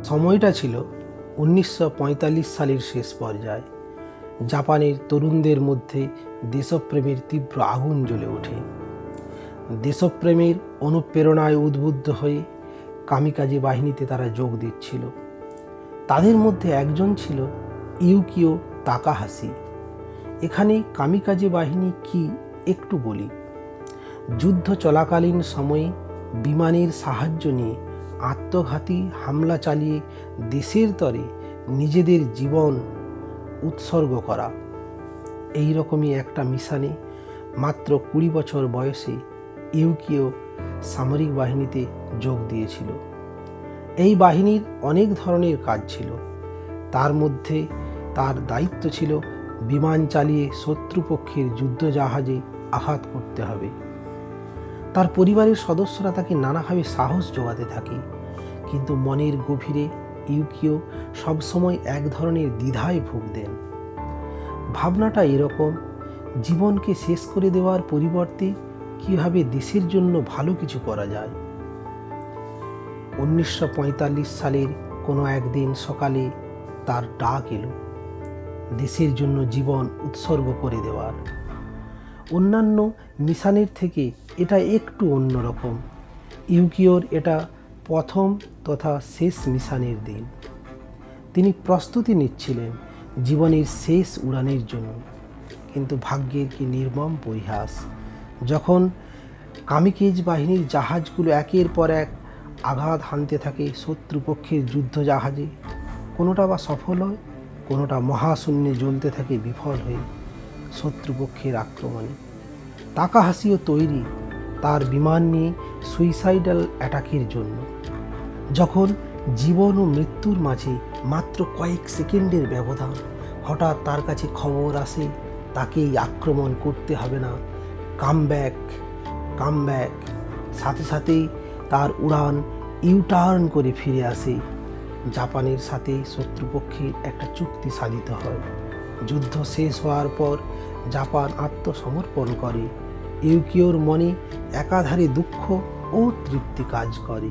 সময়টা ছিল 1945 সালের শেষ পর্যায়ে। জাপানের তরুণদের মধ্যে দেশপ্রেমের তীব্র আগুন জ্বলে ওঠে। দেশপ্রেমের অনুপ্রেরণায় উদ্বুদ্ধ হয়ে কামিকাজে বাহিনীতে তারা যোগ দিচ্ছিল। তাদের মধ্যে একজন ছিল ইউকিও তাকাহাশি। এখানে কামিকাজে বাহিনী কি একটু বলি। যুদ্ধ চলাকালীন সময়ে বিমানের সাহায্য নিয়ে আত্মঘাতী হামলা চালিয়ে দেশের তরে নিজেদের জীবন উৎসর্গ করা। এই রকমই একটা মিশনে মাত্র 20 বছর বয়সে ইউকিও সামরিক বাহিনীতে যোগ দিয়েছিল। এই বাহিনীর অনেক ধরনের কাজ ছিল। তার মধ্যে তার দায়িত্ব ছিল বিমান চালিয়ে শত্রুপক্ষের যুদ্ধজাহাজে আঘাত করতে হবে। তার পরিবারের সদস্যরা তাকে নানাভাবে সাহস জোগাতে থাকে, কিন্তু মনের গভীরে ইউকিও সবসময় এক ধরনের দ্বিধায় ভুগতেন। ভাবনাটা এরকম, জীবনকে শেষ করে দেওয়ার পরিবর্তে কিভাবে দেশের জন্য ভালো কিছু করা যায়। 1945 সালের কোনো একদিন সকালে তার ডাক এলো দেশের জন্য জীবন উৎসর্গ করে দেওয়ার। অন্যান্য মিশনের থেকে এটা একটু অন্যরকম। ইউকিওর এটা প্রথম তথা শেষ মিশনের দিন। তিনি প্রস্তুতি নিচ্ছিলেন জীবনের শেষ উড়ানের জন্য। কিন্তু ভাগ্যের কি নির্মম পরিহাস, যখন কামিকাজ বাহিনীর জাহাজগুলো একের পর এক আঘাত হানতে থাকে শত্রুপক্ষের যুদ্ধজাহাজে, কোনোটা বা সফল হয়, কোনোটা মহাশূন্যে জ্বলতে থাকে বিফল হয়ে শত্রুপক্ষের আক্রমণে। তাকাহাশিও তৈরি তার বিমান নিয়ে সুইসাইডাল অ্যাটাকের জন্য। যখন জীবন ও মৃত্যুর মাঝে মাত্র কয়েক সেকেন্ডের ব্যবধান, হঠাৎ তার কাছে খবর আসে তাকেই আক্রমণ করতে হবে না, কামব্যাক। সাথে সাথেই তার উড়ান ইউটার্ন করে ফিরে আসে। জাপানের সাথে শত্রুপক্ষের একটা চুক্তি সাধিত হয়। যুদ্ধ শেষ হওয়ার পর জাপান আত্মসমর্পণ করে। ইউকিওর মনে একাধারে দুঃখ ও তৃপ্তি কাজ করে।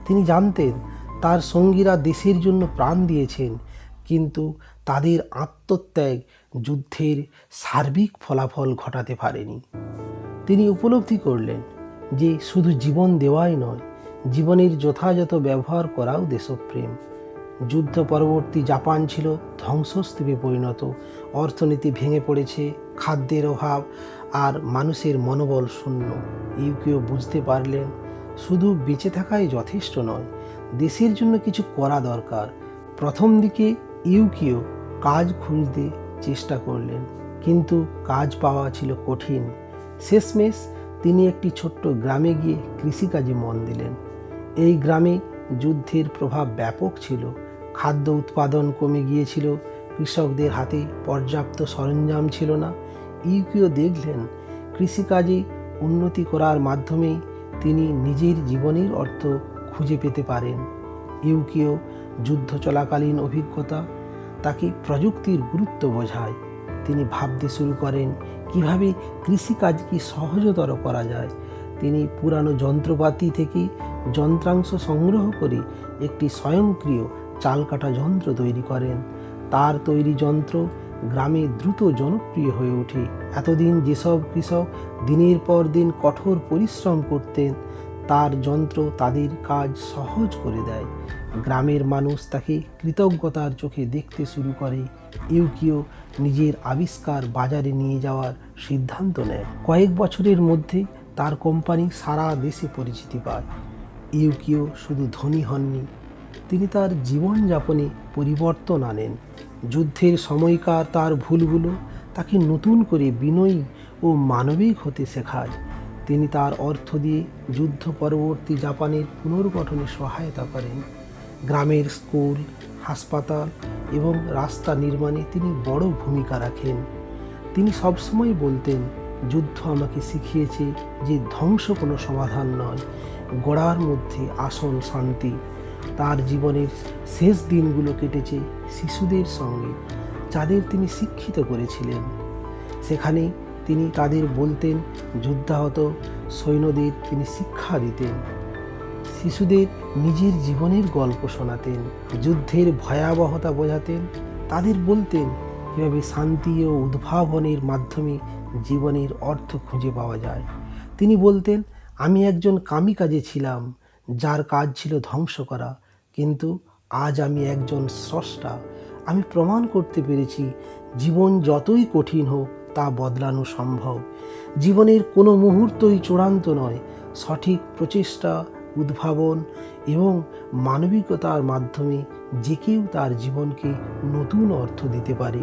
তিনি জানতেন তার সঙ্গীরা দেশের জন্য প্রাণ দিয়েছেন, কিন্তু তাদের আত্মত্যাগ যুদ্ধের সার্বিক ফলাফল ঘটাতে পারেনি। তিনি উপলব্ধি করলেন যে শুধু জীবন দেওয়াই নয়, জীবনের যথাযথ ব্যবহার করাও দেশপ্রেম। যুদ্ধ পরবর্তী জাপান ছিল ধ্বংসস্তূপে পরিণত। অর্থনীতি ভেঙে পড়েছে, খাদ্যের অভাব আর মানুষের মনোবল শূন্য। ইউকিও বুঝতে পারলেন শুধু বেঁচে থাকাই যথেষ্ট নয়, দেশের জন্য কিছু করা দরকার। প্রথম দিকে ইউকিও কাজ খুঁজতে চেষ্টা করলেন, কিন্তু কাজ পাওয়া ছিল কঠিন। শেষমেশ তিনি একটি ছোট্ট গ্রামে গিয়ে কৃষিকাজে মন দিলেন। এই গ্রামে যুদ্ধের প্রভাব ব্যাপক ছিল। খাদ্য উৎপাদন কমে গিয়েছিল, কৃষকদের হাতে পর্যাপ্ত সরঞ্জাম ছিল না। ইউকিও দেখলেন কৃষিকাজে উন্নতি করার মাধ্যমেই তিনি নিজের জীবনের অর্থ খুঁজে পেতে পারেন। ইউকিও যুদ্ধ চলাকালীন অভিজ্ঞতা তাকে প্রযুক্তির গুরুত্ব বোঝায়। তিনি ভাবতে শুরু করেন কিভাবে কৃষিকাজকে সহজতর করা যায়। তিনি পুরানো যন্ত্রপাতি থেকে যন্ত্রাংশ সংগ্রহ করে একটি স্বয়ংক্রিয় চাল কাটা যন্ত্র তৈরি করেন। তার তৈরি যন্ত্র গ্রামে দ্রুত জনপ্রিয় হয়ে ওঠে। এতদিন যেসব কৃষক দিনের পর দিন কঠোর পরিশ্রম করতেন, তার যন্ত্র তাদের কাজ সহজ করে দেয়। গ্রামের মানুষ তাকে কৃতজ্ঞতার চোখে দেখতে শুরু করে। ইউকিও নিজের আবিষ্কার বাজারে নিয়ে যাওয়ার সিদ্ধান্ত নেয়। কয়েক বছরের মধ্যে তার কোম্পানি সারা দেশে পরিচিতি পায়। ইউকিও শুধু ধনী হননি, তিনি তার জীবনযাপনে পরিবর্তন আনেন। যুদ্ধের সময়কার তার ভুলগুলো তাকে নতুন করে বিনয়ী ও মানবিক হতে শেখায়। তিনি তার অর্থ দিয়ে যুদ্ধ পরবর্তী জাপানের পুনর্গঠনে সহায়তা করেন। গ্রামের স্কুল, হাসপাতাল এবং রাস্তা নির্মাণে তিনি বড় ভূমিকা রাখেন। তিনি সবসময় বলতেন, যুদ্ধ আমাকে শিখিয়েছে যে ধ্বংস কোনো সমাধান নয়, গড়ার মধ্যে আসল শান্তি। তার জীবনের শেষ দিনগুলো কেটেছে শিশুদের সঙ্গে, যাদের তিনি শিক্ষিত করেছিলেন। সেখানে তিনি তাদের বলতেন, যুদ্ধাহত সৈন্যদের তিনি শিক্ষা দিতেন, শিশুদের নিজের জীবনের গল্প শোনাতেন, যুদ্ধের ভয়াবহতা বোঝাতেন, তাদের বলতেন কীভাবে শান্তি ও উদ্ভাবনের মাধ্যমে জীবনের অর্থ খুঁজে পাওয়া যায়। তিনি বলতেন, আমি একজন কামিকাজে ছিলাম যার কাজ ছিল ধ্বংস করা, কিন্তু আজ আমি একজন স্রষ্টা। আমি প্রমাণ করতে পেরেছি জীবন যতই কঠিন হোক তা বদলানো সম্ভব। জীবনের কোনো মুহূর্তই চূড়ান্ত নয়। সঠিক প্রচেষ্টা, উদ্ভাবন এবং মানবিকতার মাধ্যমে যে কেউ তার জীবনকে নতুন অর্থ দিতে পারে।